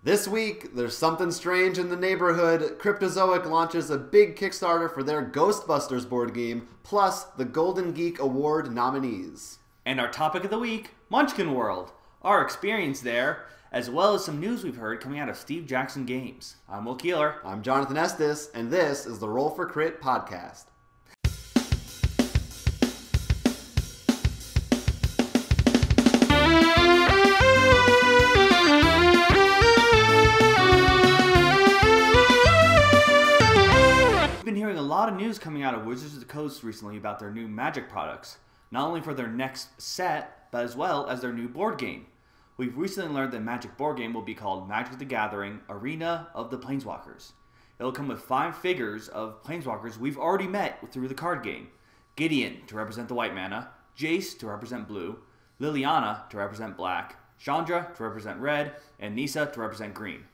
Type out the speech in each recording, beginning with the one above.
This week, there's something strange in the neighborhood. Cryptozoic launches a big Kickstarter for their Ghostbusters board game, plus the Golden Geek Award nominees. And our topic of the week, Munchkin World, our experience there, as well as some news we've heard coming out of Steve Jackson Games. I'm Will Keeler. I'm Jonathan Estes, and this is the Roll for Crit podcast. A lot of news coming out of Wizards of the Coast recently about their new Magic products, not only for their next set, but as well as their new board game. We've recently learned that Magic board game will be called Magic the Gathering Arena of the Planeswalkers. It'll come with 5 figures of Planeswalkers we've already met through the card game. Gideon to represent the white mana, Jace to represent blue, Liliana to represent black, Chandra to represent red, and Nissa to represent green.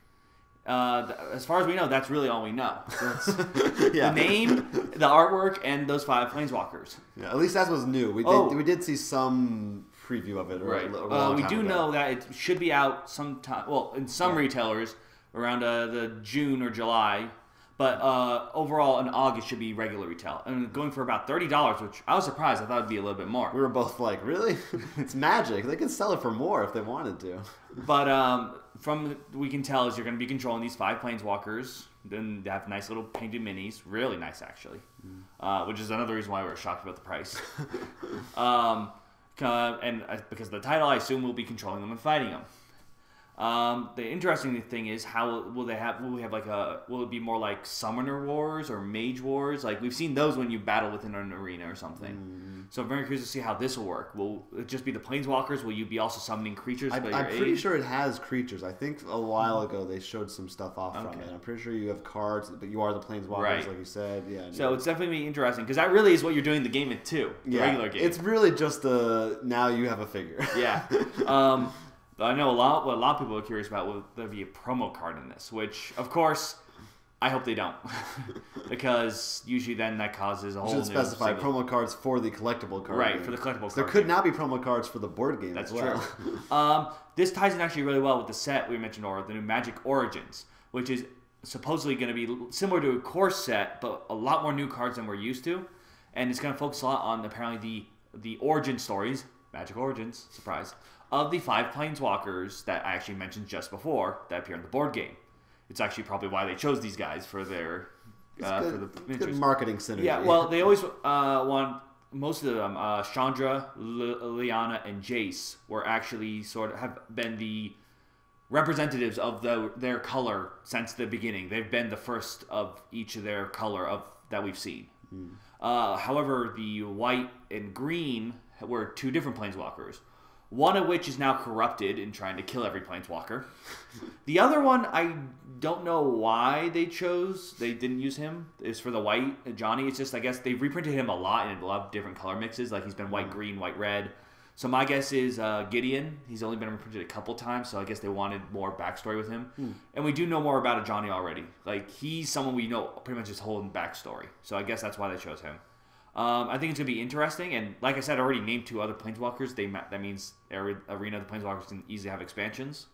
As far as we know, that's really all we know. The name, the artwork, and those 5 planeswalkers. Yeah, at least that's what's new. We did see some preview of it. Right. We do know that it should be out sometime. Well, in some retailers around the June or July. But overall, in August should be regular retail. And going for about $30, which I was surprised. I thought it'd be a little bit more. We were both like, really? It's Magic. They can sell it for more if they wanted to. But from we can tell is you're going to be controlling these 5 planeswalkers. Then they have nice little painted minis. Really nice, actually. Which is another reason why we were shocked about the price. And because of the title, I assume we'll be controlling them and fighting them. The interesting thing is how will it be more like Summoner Wars or Mage Wars? Like we've seen those when you battle within an arena or something. So I'm very curious to see how this will work. Will it just be the Planeswalkers? Will you be also summoning creatures? I'm pretty sure it has creatures. I think a while ago they showed some stuff off from it. I'm pretty sure you have cards, but you are the Planeswalkers, like you said. Yeah. So it's definitely going to be interesting because that really is what you're doing the game in too. The regular game. It's really just now you have a figure. Yeah. I know what a lot of people are curious about will there be a promo card in this, which, of course, I hope they don't. Because usually then that causes a whole new... should specify promo cards for the collectible card. Right, for the collectible card. There could not be promo cards for the board game That's as well. True. This ties in actually really well with the set we mentioned, or the new Magic Origins, which is supposedly going to be similar to a core set, but a lot more new cards than we're used to. And it's going to focus a lot on apparently the origin stories, Magic Origins, surprise, of the 5 planeswalkers that I actually mentioned just before that appear in the board game. It's actually probably why they chose these guys for their for the miniatures. Good marketing synergy. Yeah, well, they always want most of them. Chandra, Liliana, and Jace were actually sort of have been the representatives of their color since the beginning. They've been the first of each of their color that we've seen. However, the white and green were 2 different planeswalkers. One of which is now corrupted and trying to kill every planeswalker. The other one, I don't know why they didn't use him. It's for the white, Johnny. It's just, I guess, they've reprinted him a lot in a lot of different color mixes. Like, he's been white, green, white, red. So my guess is Gideon. He's only been reprinted a couple times, so I guess they wanted more backstory with him. And we do know more about a Johnny already. Like, he's someone we know pretty much his whole backstory. So I guess that's why they chose him. I think it's going to be interesting, and like I said, I already named 2 other Planeswalkers. That means Arena of the Planeswalkers can easily have expansions.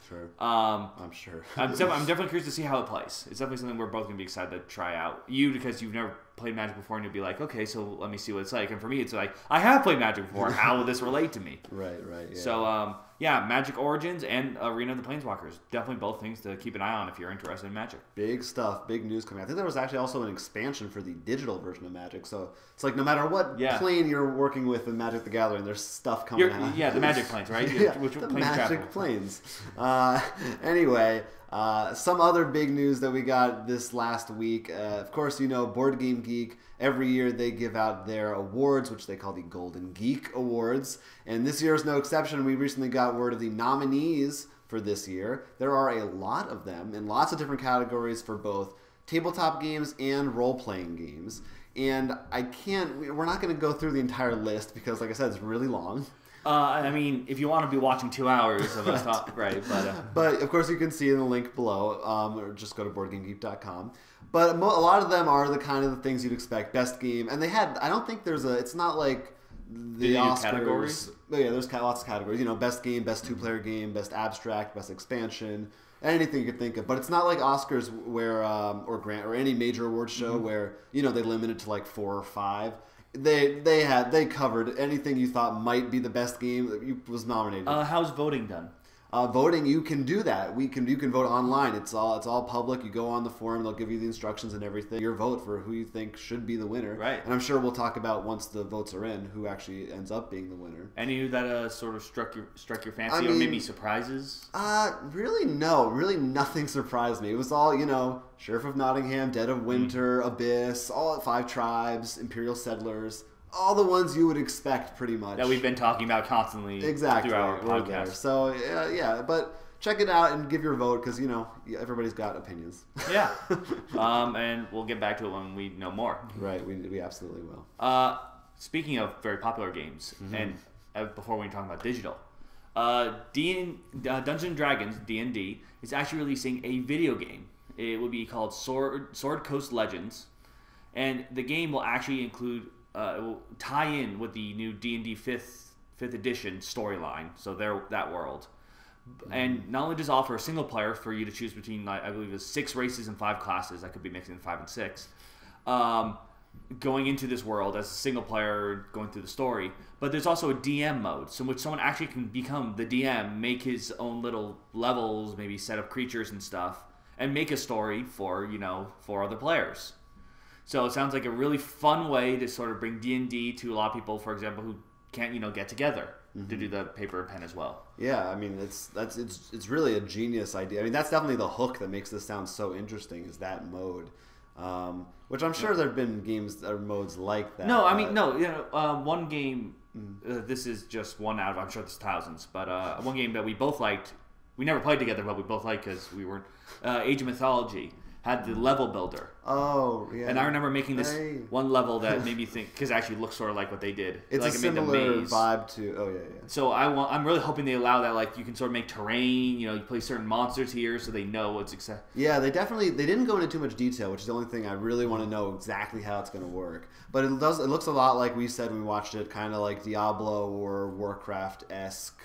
Sure. I'm sure. I'm definitely curious to see how it plays. It's definitely something we're both going to be excited to try out. You, because you've never played Magic before, and you'll be like, okay, so let me see what it's like. And for me, it's like, I have played Magic before. How will this relate to me? Right, yeah. So, Magic Origins and Arena of the Planeswalkers. Definitely both things to keep an eye on if you're interested in Magic. Big stuff, big news coming. I think there was actually also an expansion for the digital version of Magic. So it's like no matter what plane you're working with in Magic the Gathering, there's stuff coming out. Yeah, the Magic planes, right? The Magic planes. Anyway, some other big news that we got this last week. Of course, Board Game Geek. Every year they give out their awards, which they call the Golden Geek Awards. And this year is no exception. We recently got word of the nominees for this year. There are a lot of them in lots of different categories for both tabletop games and role-playing games. And we're not going to go through the entire list because, like I said, it's really long. I mean, if you want to be watching 2 hours of us talk, right? But of course, you can see in the link below, or just go to BoardGameGeek.com. But a lot of them are the kind of the things you'd expect. Best game, and I don't think it's not like the Oscars categories? Oh, yeah, there's lots of categories. You know, best game, best 2-player game, best abstract, best expansion, anything you could think of. But it's not like Oscars where or Grant or any major award show where they limit it to like 4 or 5. They covered anything you thought might be the best game that was nominated. How's voting done? Voting, you can do that. You can vote online. It's all public. You go on the forum. They'll give you the instructions and everything. Your vote for who you think should be the winner. Right. And I'm sure we'll talk about once the votes are in who actually ends up being the winner. Any that sort of struck your fancy or maybe surprises? Really no. Really nothing surprised me. It was all Sheriff of Nottingham, Dead of Winter, Abyss, all 5 Tribes, Imperial Settlers. All the ones you would expect, pretty much. That we've been talking about constantly through our podcast. So, yeah, but check it out and give your vote because, everybody's got opinions. Yeah. And we'll get back to it when we know more. Right, we absolutely will. Speaking of very popular games, and before we talk about digital, Dungeons & Dragons, D&D, is actually releasing a video game. It will be called Sword Coast Legends, and the game will actually include... it will tie in with the new D&D 5th edition storyline, so that world. And not only does it offer a single player for you to choose between, I believe it's 6 races and 5 classes, that could be mixed in 5 and 6, going into this world as a single player going through the story, but there's also a DM mode, so in which someone actually can become the DM, make his own little levels, maybe set up creatures and stuff, and make a story for other players. So it sounds like a really fun way to sort of bring D&D to a lot of people, for example, who can't get together to do the paper and pen as well. Yeah, I mean it's really a genius idea. I mean that's definitely the hook that makes this sound so interesting is that mode, which I'm sure there've been games or modes like that. No, I mean no. One game. This is just one out of I'm sure there's thousands, but one game that we both liked. We never played together, but we both liked because we weren't. Age of Mythology had the level builder. Oh, yeah. And I remember making this one level that made me think, because it actually looks sort of like what they did. It's like a similar vibe to, oh, yeah. So I'm really hoping they allow that, like, you can sort of make terrain, you play certain monsters here so they know what's exactly. Yeah, they didn't go into too much detail, which is the only thing I really want to know exactly how it's going to work. But it looks a lot like we said when we watched it, kind of like Diablo or Warcraft-esque.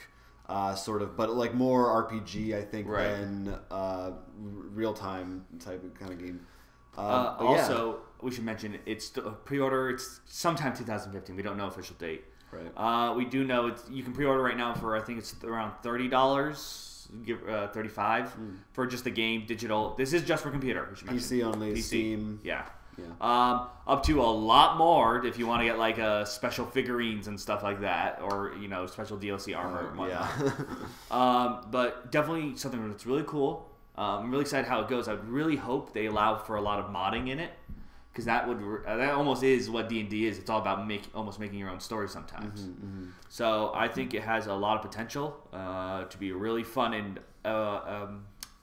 Sort of, but like more RPG, I think, than real-time type of kind of game. Also, we should mention it's pre-order. It's sometime 2015. We don't know official date. Right. We do know you can pre-order right now for I think it's around $30, $35 for just the game digital. This is just for computer. PC only. PC. Steam. Yeah. Up to a lot more if you want to get like special figurines and stuff like that, or special DLC armor and whatnot. Yeah. But definitely something that's really cool. I'm really excited how it goes. I really hope they allow for a lot of modding in it, because that almost is what D&D is. It's all about almost making your own story sometimes. So I think it has a lot of potential to be really fun and I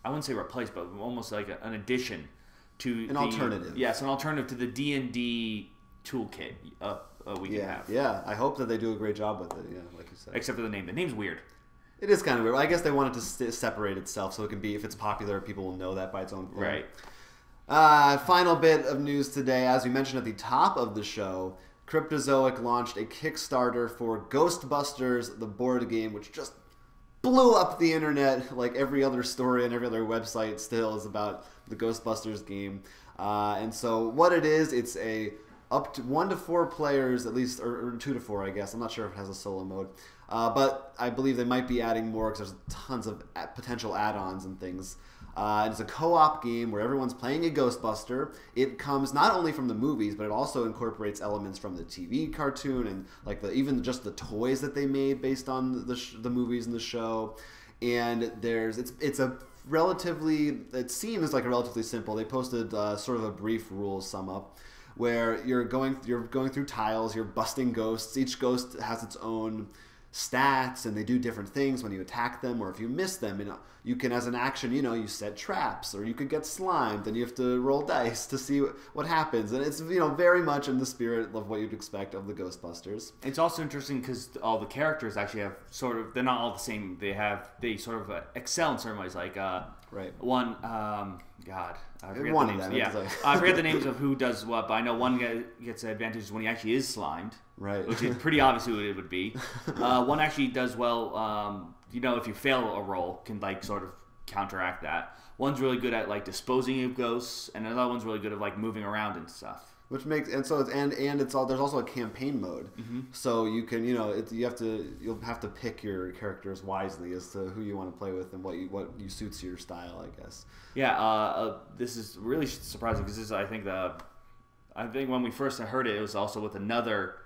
wouldn't say replace, but almost like an addition. To an alternative. Yes, an alternative to the D&D toolkit we can have. Yeah, I hope that they do a great job with it, like you said. Except for the name. The name's weird. It is kind of weird. I guess they want it to separate itself so it can be, if it's popular, people will know that by its own form. Right. Final bit of news today. As we mentioned at the top of the show, Cryptozoic launched a Kickstarter for Ghostbusters, the board game, which just blew up the internet. Like every other story and every other website still is about the Ghostbusters game. And so what it is, it's a up to 1 to 4 players, at least, or 2 to 4, I guess. I'm not sure if it has a solo mode. But I believe they might be adding more because there's tons of potential add-ons and things. And it's a co-op game where everyone's playing a Ghostbuster. It comes not only from the movies, but it also incorporates elements from the TV cartoon and like even just the toys that they made based on the movies and the show. And it's a relatively, it seems like a relatively simple. They posted sort of a brief rules sum up where you're going through tiles, you're busting ghosts. Each ghost has its own stats and they do different things when you attack them or if you miss them. And you can, as an action, you set traps or you could get slimed and you have to roll dice to see what happens. And it's, very much in the spirit of what you'd expect of the Ghostbusters. It's also interesting because all the characters actually have sort of, they're not all the same. They sort of excel in certain ways. Like one, God, I forget the names. I forget the names of who does what, but I know one guy gets advantages when he actually is slimed. Right. Which is pretty obvious who it would be. One actually does well, if you fail a roll, can like sort of counteract that. One's really good at like disposing of ghosts, and another one's really good at like moving around and stuff. Which makes there's also a campaign mode, so you can you'll have to pick your characters wisely as to who you want to play with and what you suits your style, I guess. Yeah, this is really surprising because this is, I think when we first heard it, it was also with another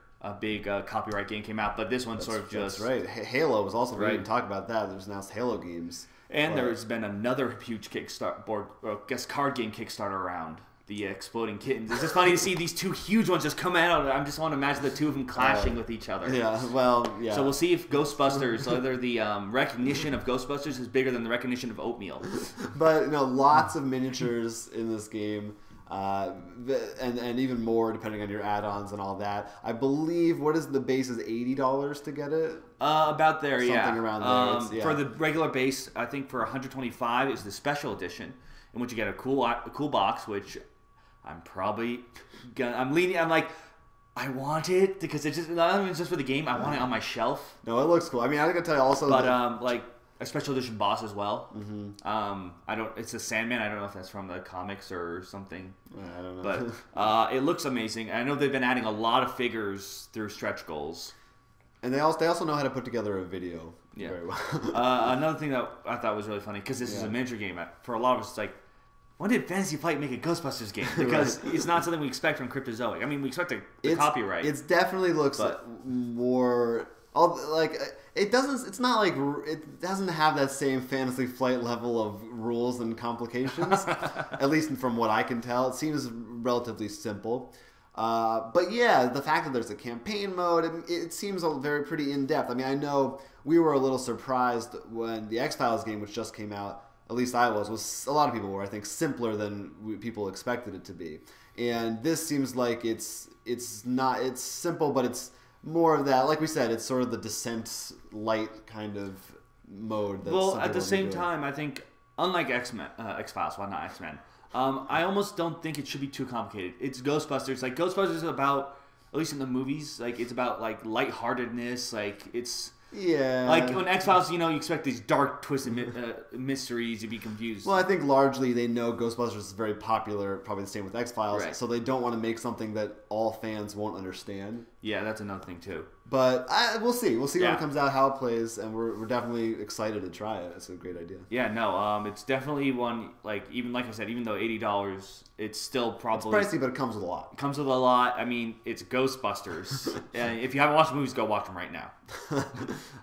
big copyright game came out, but this one that's right. Halo was also, we didn't talk about that. There's announced Halo games, and there's been another huge card game Kickstarter around. The exploding kittens. It's just funny to see these two huge ones just come out. I just want to imagine the two of them clashing with each other. Yeah, well, yeah. So we'll see if Ghostbusters, whether the recognition of Ghostbusters is bigger than the recognition of oatmeal. But lots of miniatures in this game, and even more depending on your add-ons and all that. I believe what is the base is $80 to get it. About there, something around there. For the regular base, I think for $125 is the special edition, in which you get a cool box, which I'm probably gonna. I'm like, I want it because it's just not even just for the game. I want it on my shelf. No, it looks cool. I mean, I gotta tell you also. But like a special edition boss as well. Mm-hmm. It's a Sandman. I don't know if that's from the comics or something. I don't know. But it looks amazing. I know they've been adding a lot of figures through stretch goals. And they also know how to put together a video very well. Another thing that I thought was really funny because this is a miniature game. For a lot of us, it's like, when did Fantasy Flight make a Ghostbusters game? Because it's not something we expect from Cryptozoic. I mean, we expect the copyright. It definitely looks more it doesn't. It's not like it doesn't have that same Fantasy Flight level of rules and complications. At least from what I can tell, it seems relatively simple. But yeah, the fact that there's a campaign mode, it seems pretty in depth. I mean, I know we were a little surprised when the X-Files game, which just came out. At least I was a lot of people were, I think, simpler than people expected it to be. And this seems like it's simple, but it's more of that, like we said, it's sort of the Descent light kind of mode. Well, at the same time, I think, unlike X-Files, well, not X-Men, I almost don't think it should be too complicated. It's Ghostbusters. Like, Ghostbusters is about, at least in the movies, like, it's about, like, lightheartedness. Like, it's... Yeah. Like, when X-Files, you expect these dark, twisted mysteries to be confused. Well, I think largely they know Ghostbusters is very popular, probably the same with X-Files, right. So they don't want to make something that all fans won't understand. Yeah, that's another thing, too. But we'll see. We'll see when it comes out, how it plays, and we're definitely excited to try it. It's a great idea. Yeah, no, it's definitely one, like I said, even though $80, it's still probably... It's pricey, but it comes with a lot. It comes with a lot. I mean, it's Ghostbusters. And if you haven't watched the movies, go watch them right now.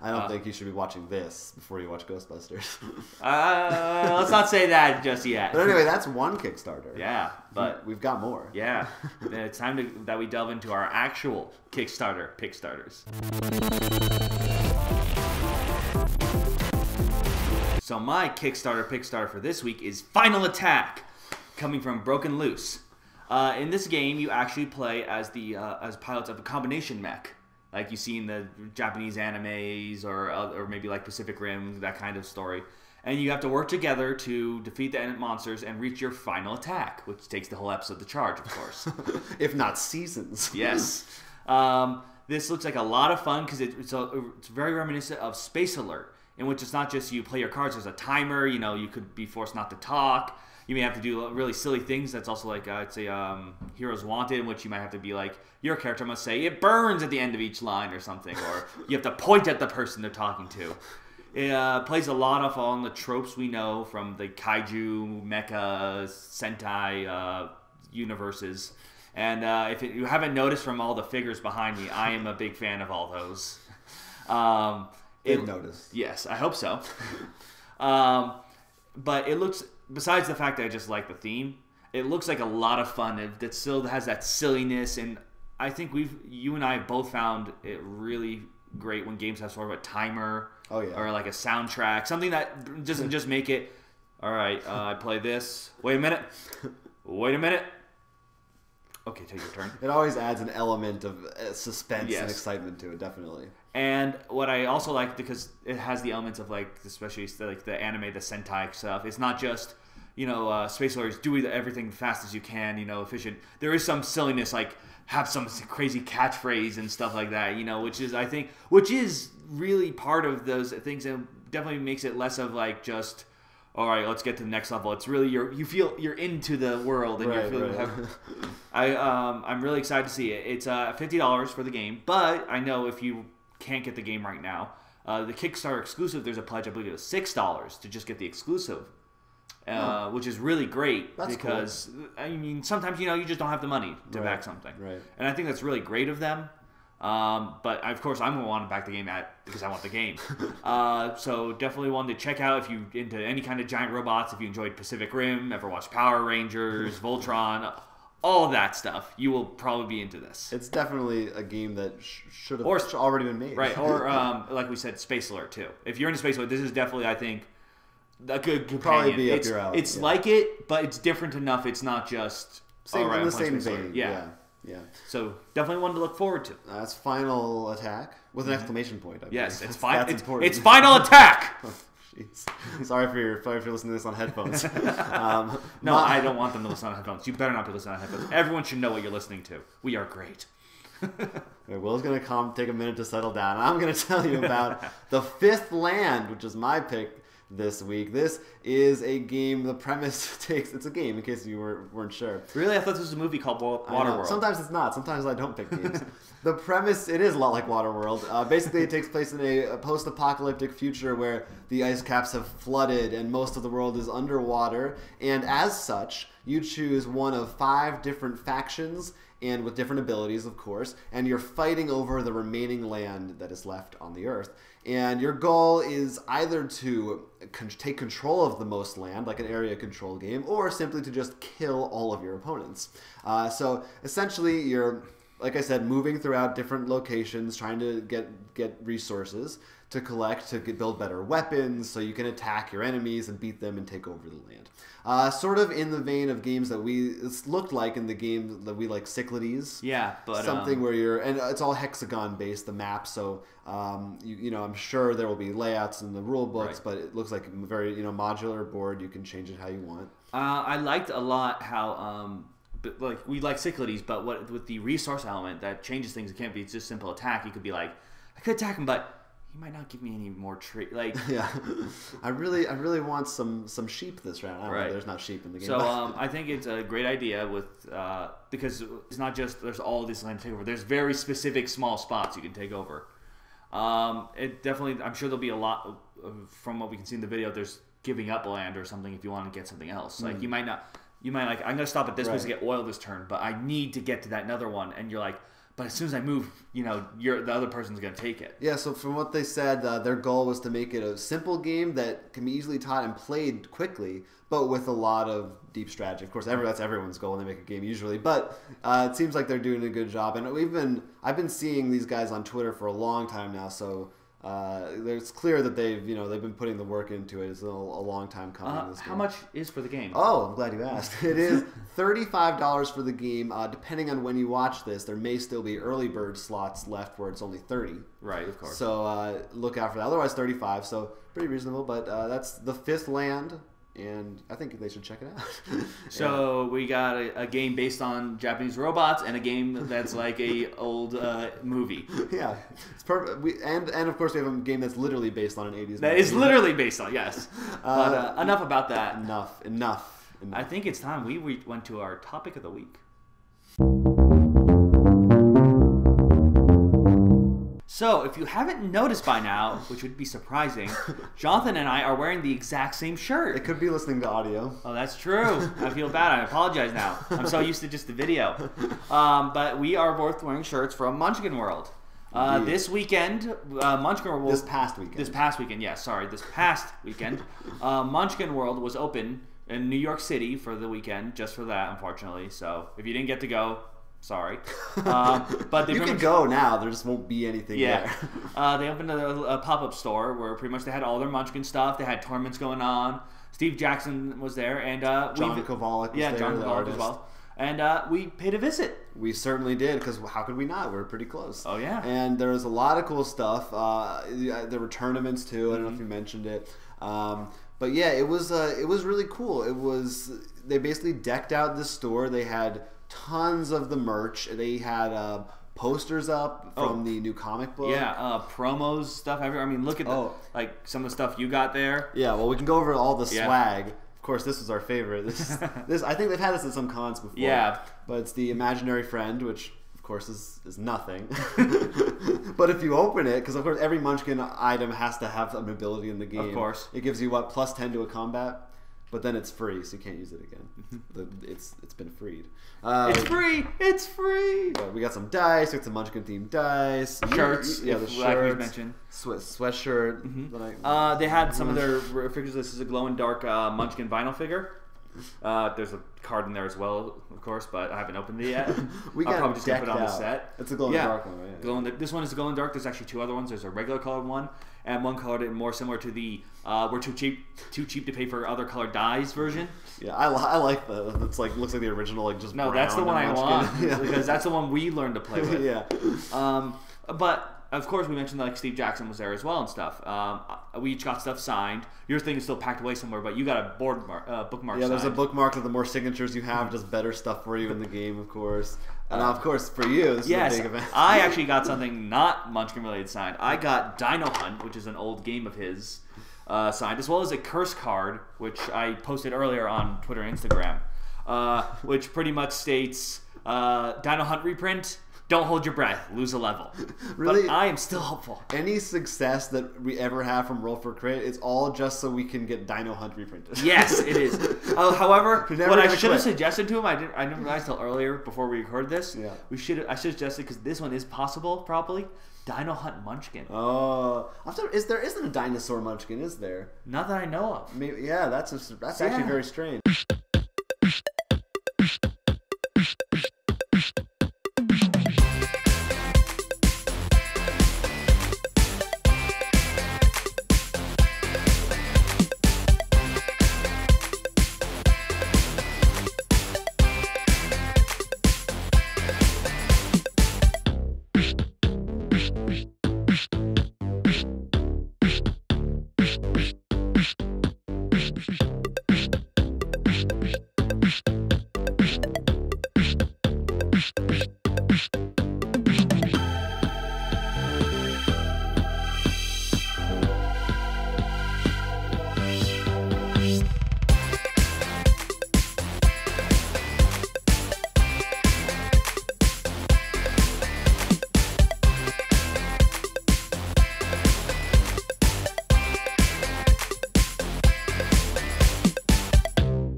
I don't think you should be watching this before you watch Ghostbusters. Let's not say that just yet. But anyway, that's one Kickstarter. Yeah, but... We've got more. Yeah. It's time that we delve into our actual Kickstarter Pickstarters. So my Kickstarter Pickstarter for this week is Final Attack, coming from Broken Loose. In this game, you actually play as as pilots of a combination mech, like you see in the Japanese animes or maybe like Pacific Rim, that kind of story. And you have to work together to defeat the monsters and reach your final attack, which takes the whole episode to charge, of course. If not seasons. Yes. This looks like a lot of fun because it's very reminiscent of Space Alert, in which it's not just you play your cards, there's a timer, you could be forced not to talk. You may have to do really silly things. That's also like, I'd say, Heroes Wanted, in which you might have to be like, your character must say, it burns at the end of each line or something, or you have to point at the person they're talking to. It plays a lot of on the tropes we know from the kaiju, mecha, sentai universes. And if you haven't noticed from all the figures behind me, I am a big fan of all those. They've noticed. Yes, I hope so. But it looks, besides the fact that I just like the theme, it looks like a lot of fun. It still has that silliness, and I think you and I both found it really great when games have sort of a timer or like a soundtrack, something that doesn't just make it, all right, I play this, wait a minute, okay, take your turn. It always adds an element of suspense and excitement to it, definitely. And what I also like, because it has the elements of like, especially like the anime, the Sentai stuff, it's not just Space Warriors, do everything fast as you can, efficient. There is some silliness, like have some crazy catchphrase and stuff like that, which is really part of those things, and definitely makes it less of like just, all right, let's get to the next level. It's really you feel you're into the world, and you're feeling. I'm really excited to see it. It's $50 for the game, but I know if you can't get the game right now, the Kickstarter exclusive, there's a pledge, I believe it was $6 to just get the exclusive. Which is really great. That's because cool. Sometimes you just don't have the money to back something, right? And I think that's really great of them. But of course, I'm gonna want to back the game because I want the game. So definitely one to check out if you into any kind of giant robots. If you enjoyed Pacific Rim, ever watched Power Rangers, Voltron, all that stuff, you will probably be into this. It's definitely a game that should have already been made, right? Or like we said, Space Alert too. If you're into Space Alert, this is definitely, I think, a good companion. Probably be up your alley. It's like it, but it's different enough. It's not just in the same vein. Yeah. Yeah. So definitely one to look forward to. That's Final Attack with an exclamation point. Yes, it's important. It's Final Attack. Oh, jeez. Sorry for listening to this on headphones. No, I don't want them to listen on headphones. You better not be listening on headphones. Everyone should know what you're listening to. We are great. Will's going to take a minute to settle down. I'm going to tell you about The Fifth Land, which is my pick this week. This is a game. The premise it's a game, in case you weren't sure. Really? I thought this was a movie called Waterworld. Sometimes it's not. Sometimes I don't pick games. The premise, it is a lot like Waterworld. Basically, it takes place in a post-apocalyptic future where the ice caps have flooded and most of the world is underwater. And as such, you choose one of 5 different factions, and with different abilities, of course, and you're fighting over the remaining land that is left on the Earth. And your goal is either to take control of the most land, like an area control game, or simply to just kill all of your opponents. So essentially, you're, like I said, moving throughout different locations, trying to get resources to collect, to build better weapons, so you can attack your enemies and beat them and take over the land. Sort of in the vein of games that it's looked like in the game that we like, Cyclades. Yeah, but something where and it's all hexagon based, the map. So I'm sure there will be layouts in the rule books, right. But it looks like a very modular board. You can change it how you want. I liked a lot how we like Cyclades, but with the resource element that changes things. It can't be just simple attack. You could be like, I could attack him, but he might not give me any more tree. Like, yeah, I really want some sheep this round. I don't know, there's not sheep in the game. So I think it's a great idea because it's not just there's all this land to take over. There's very specific small spots you can take over. It definitely, I'm sure there'll be a lot from what we can see in the video. There's giving up land or something if you want to get something else. Like you might like, I'm gonna stop at this place to get oil this turn, but I need to get to that another one, and you're like, but as soon as I move, the other person's going to take it. Yeah, so from what they said, their goal was to make it a simple game that can be easily taught and played quickly, but with a lot of deep strategy. Of course, that's everyone's goal when they make a game usually, but it seems like they're doing a good job. And I've been seeing these guys on Twitter for a long time now, so it's clear that they've been putting the work into it. It's a long time coming. This game. How much is for the game? Oh, I'm glad you asked. It is $35 for the game. Depending on when you watch this, there may still be early bird slots left where it's only $30. Right, of course. So look out for that. Otherwise, $35. So pretty reasonable. But that's The Fifth Land. And I think they should check it out. So we got a game based on Japanese robots and a game that's like a old movie. Yeah, it's perfect. And of course we have a game that's literally based on an 80s movie. That is literally based on, yes. But enough about that. Enough. I think it's time we went to our topic of the week. So, if you haven't noticed by now, which would be surprising, Jonathan and I are wearing the exact same shirt. They could be listening to audio. Oh, that's true. I feel bad. I apologize now. I'm so used to just the video. But we are both wearing shirts from Munchkin World. This weekend, Munchkin World... This past weekend. This past weekend, Munchkin World was open in New York City for the weekend, just for that, unfortunately. So, if you didn't get to go... Sorry. But you can go now. There just won't be anything there. They opened a pop-up store where pretty much they had all their Munchkin stuff. They had tournaments going on. Steve Jackson was there. And John Kovalik was there, John the Kovalik artist. as well. And we paid a visit. We certainly did, because how could we not? We're pretty close. Oh, yeah. And there was a lot of cool stuff. There were tournaments, too. I don't know if you mentioned it. But yeah, it was really cool. They basically decked out the store. They had tons of the merch. They had posters up from the new comic book. Yeah, promos, stuff. I mean, look at like some of the stuff you got there. Yeah, well, we can go over all the swag. Of course, this was our favorite. This I think they've had this at some cons before. Yeah, but it's the imaginary friend, which of course is nothing. But if you open it, because of course every Munchkin item has to have an ability in the game. Of course, it gives you what, +10 to a combat. But then it's free, so you can't use it again. It's been freed. It's free. It's free. We got some dice. We got some Munchkin themed dice, shirts. The shirts. Like we mentioned, sweatshirt. Mm-hmm. They had some of their figures. This is a glow in dark Munchkin vinyl figure. There's a card in there as well, of course, but I haven't opened it yet. I'll probably just put it on the set. It's a glow in dark one, right? This one is a glow in dark. There's actually two other ones. There's a regular colored one and one colored more similar to the we're too cheap to pay for other colored dyes version. Yeah, I like that. It's like looks like the original, like just no. Brown That's the one I want yeah. because that's the one we learned to play with. Yeah. But of course, we mentioned like Steve Jackson was there as well and stuff. We each got stuff signed. Your thing is still packed away somewhere, but you got a bookmark. Yeah, there's signed. a bookmark of the more signatures you have, does better stuff for you in the game, of course. And of course, for you, this is a big event. I actually got something not Munchkin related signed. I got Dino Hunt, which is an old game of his, signed, as well as a curse card, which I posted earlier on Twitter and Instagram, which pretty much states Dino Hunt reprint. Don't hold your breath. Lose a level. Really? But I am still hopeful. Any success that we ever have from Roll for Crit is all just so we can get Dino Hunt reprinted. Yes, it is. However, what I should have quit. suggested to him, I didn't realize till earlier before we recorded this. Yeah. I should have suggested, because this one is possible, probably, Dino Hunt Munchkin. Oh. There isn't a dinosaur Munchkin, is there? Not that I know of. Maybe, yeah, that's actually very strange.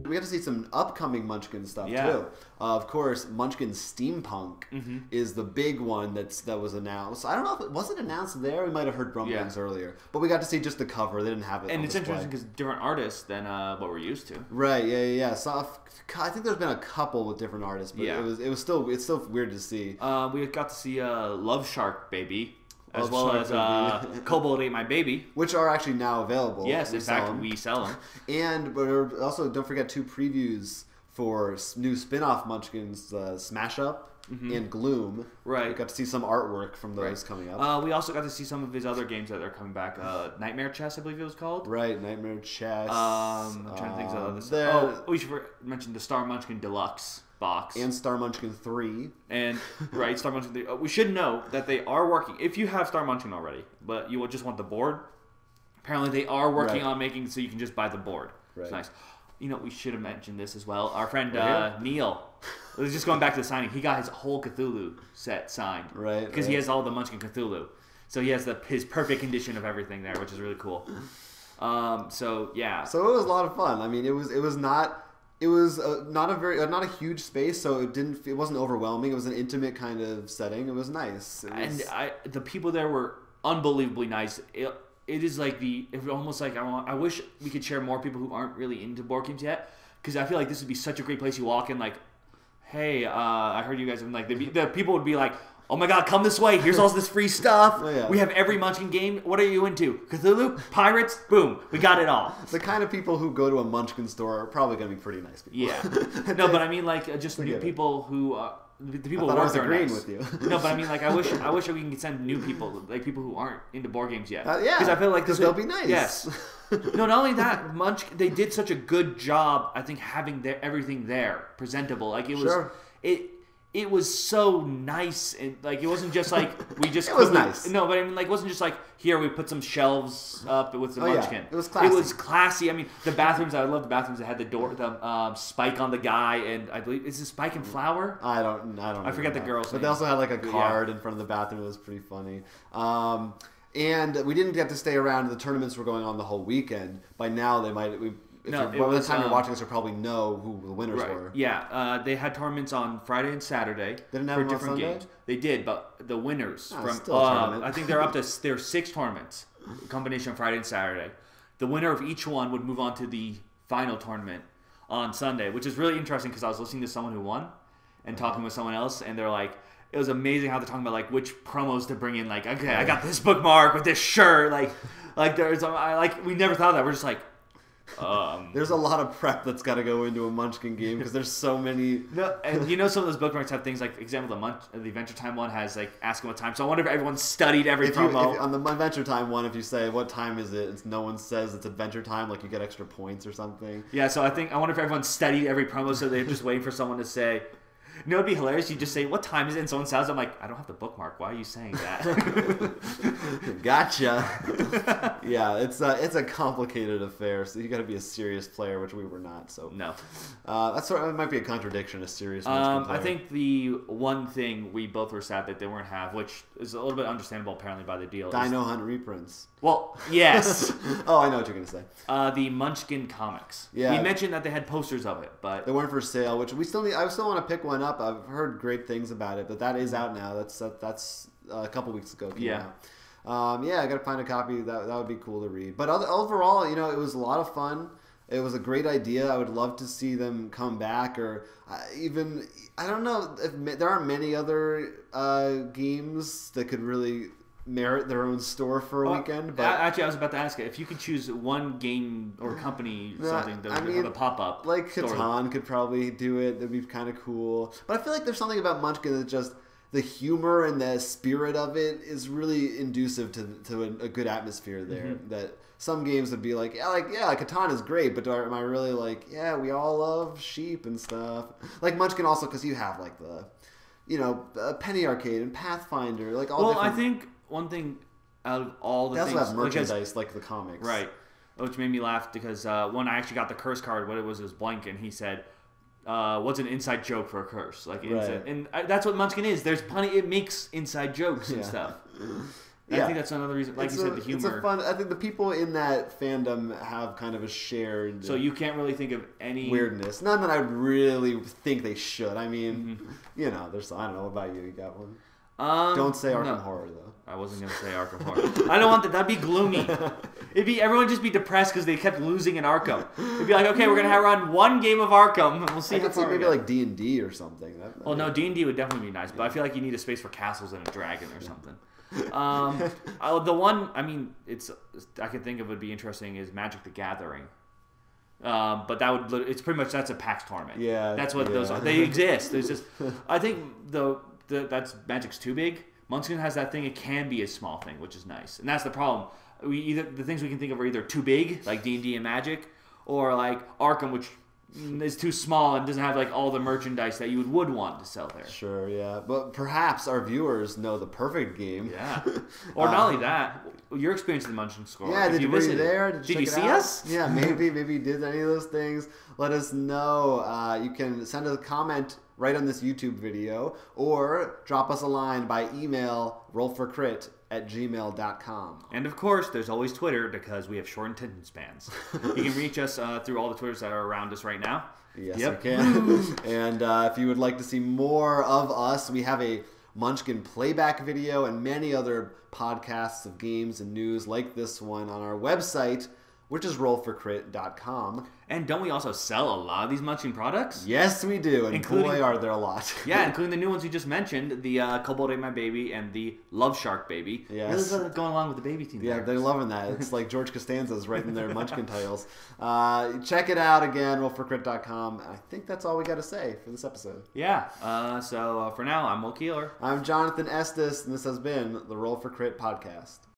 We got to see some upcoming Munchkin stuff too. Of course, Munchkin Steampunk is the big one that was announced. I don't know if it was announced there. We might have heard rumblings earlier, but we got to see just the cover. They didn't have it. And on it's display. interesting because different artists than what we're used to. Right? Yeah. So I think there's been a couple with different artists, but it's still weird to see. We got to see Love Shark Baby. As well as Kobold Ate My Baby. Which are actually now available. Yes, in fact, we sell them. And but also, don't forget 2 previews for new spin-off Munchkins, Smash Up and Gloom. Right. We got to see some artwork from those coming up. We also got to see some of his other games that are coming back. Nightmare Chess, I believe it was called. Right, Nightmare Chess. I'm trying to think of other stuff. We should mention the Star Munchkin Deluxe box. And Star Munchkin 3. And, Star Munchkin 3. We should know that they are working. If you have Star Munchkin already, but you will just want the board, apparently they are working on making so you can just buy the board. Right. It's nice. You know, we should have mentioned this as well. Our friend Neil, just going back to the signing, he got his whole Cthulhu set signed. Right. Because he has all the Munchkin Cthulhu. So he has his perfect condition of everything there, which is really cool. So it was a lot of fun. I mean, it was not not a huge space, so it wasn't overwhelming. It was an intimate kind of setting. It was nice. The people there were unbelievably nice. It is like almost like I wish we could share more people who aren't really into board games yet, because I feel like this would be such a great place. You walk in like, hey, I heard you guys, and like the people would be like, oh my god, come this way. Here's all this free stuff. We have every Munchkin game. What are you into? Cthulhu? Pirates? Boom. We got it all. The kind of people who go to a Munchkin store are probably going to be pretty nice people. Yeah. No, but I mean like just new people who the people I who thought I was work there are agreeing nice. with you. No, but I mean, like, I wish we can send new people, like people who aren't into board games yet. Yeah, because I feel like they'll be nice. Yes. No, not only that, they did such a good job. I think having everything there presentable, like it was, Sure. it was so nice, and like it wasn't just like we just. It was nice. No, but I mean, like, it wasn't just like here we put some shelves up with the Munchkin. Yeah. It was classy. It was classy. I mean, the bathrooms. I love the bathrooms that had the door, the spike on the guy, and I believe is it Spike and Flower. I don't. I forget the girl's But name. they also had like a card in front of the bathroom. It was pretty funny. And we didn't get to stay around. The tournaments were going on the whole weekend. By now, they might. By the time you're watching this, you'll probably know who the winners were. Yeah, they had tournaments on Friday and Saturday for different games. They did, but the winners still a tournament. I think there are 6 tournaments, a combination of Friday and Saturday. The winner of each one would move on to the final tournament on Sunday, which is really interesting because I was listening to someone who won and talking with someone else, and they're like, it was amazing how they're talking about like which promos to bring in. Like, okay, I got this bookmark with this shirt. Like there's we never thought of that. We're just like. There's a lot of prep that's got to go into a Munchkin game because there's so many. No, and you know some of those bookmarks have things like, example, the Adventure Time one has like asking what time. So I wonder if everyone studied every promo. On the Adventure Time one, if you say what time is it, and no one says it's Adventure Time, like you get extra points or something. Yeah, so I wonder if everyone studied every promo, so they're just waiting for someone to say. You know, it'd be hilarious. You just say, "What time is it?" And someone says, "I'm like, I don't have the bookmark. Why are you saying that?" Gotcha. Yeah, it's a complicated affair. So you got to be a serious player, which we were not. So no, it might be a contradiction. A serious player. I think the one thing we both were sad that they weren't which is a little bit understandable apparently by the deal. Dino Hunt reprints. Well, yes. Oh, I know what you're gonna say. The Munchkin comics. Yeah. We mentioned that they had posters of it, but they weren't for sale. Which I still want to pick one up. I've heard great things about it, but that is out now. That's a couple weeks ago. Yeah. I got to find a copy. That would be cool to read. But overall, it was a lot of fun. It was a great idea. I would love to see them come back, or even I don't know if there aren't many other games that could really merit their own store for a weekend. But actually, I was about to ask if you could choose one game or company or something that would have a pop-up. Like Catan could probably do it. That'd be kind of cool. But I feel like there's something about Munchkin that just the humor and the spirit of it is really inducive to a good atmosphere there. Mm-hmm. That some games would be like Catan is great, but am I really like, yeah, we all love sheep and stuff. Like Munchkin also, because you have like the Penny Arcade and Pathfinder, like all. Well, I think one thing out of all the things, they also have merchandise like the comics, right? Which made me laugh because when I actually got the curse card, what it was blank, and he said, "What's an inside joke for a curse?" Like, right. And that's what Munchkin is. There's plenty. It makes inside jokes and stuff. I think that's another reason. Like you said, the humor. It's fun. I think the people in that fandom have kind of a shared. So you can't really think of any weirdness. None that I really think they should. I mean, there's. I don't know. What about you? You got one? Don't say Arkham Horror though. I wasn't gonna say Arkham Horror. I don't want that. That'd be gloomy. Everyone would just be depressed because they kept losing in Arkham. It'd be like, okay, we're gonna run one game of Arkham, and we'll see. I could see maybe like D&D or something. No, D&D would definitely be nice, but I feel like you need a space for castles and a dragon or something. The one, I mean, I could think of would be interesting is Magic the Gathering. But it's pretty much that's a PAX tournament. Yeah, that's what those are. They exist. There's just, I think that's Magic's too big. Munchkin has that thing. It can be a small thing, which is nice, and that's the problem. The things we can think of are either too big, like D&D and Magic, or like Arkham, which is too small and doesn't have like all the merchandise that you would want to sell there. Sure, yeah, but perhaps our viewers know the perfect game. Yeah, or not only that, your experience in the Munchkin Store. Yeah, were you there? Did you see us? Yeah, maybe you did any of those things. Let us know. You can send us a comment right on this YouTube video, or drop us a line by email, rollforcrit@gmail.com. And of course, there's always Twitter because we have short attention spans. You can reach us through all the Twitters that are around us right now. Yes, you can. And if you would like to see more of us, we have a Munchkin playback video and many other podcasts of games and news like this one on our website, which is rollforcrit.com. And don't we also sell a lot of these Munchkin products? Yes, we do, and boy, are there a lot. Yeah, including the new ones we just mentioned, the Kobold Ate My Baby and the Love Shark Baby. Yes. Really going along with the baby team. Yeah, they're loving that. It's like George Costanza's writing their Munchkin titles. Check it out again, rollforcrit.com. I think that's all we got to say for this episode. Yeah, so for now, I'm Will Keeler. I'm Jonathan Estes, and this has been the Roll for Crit podcast.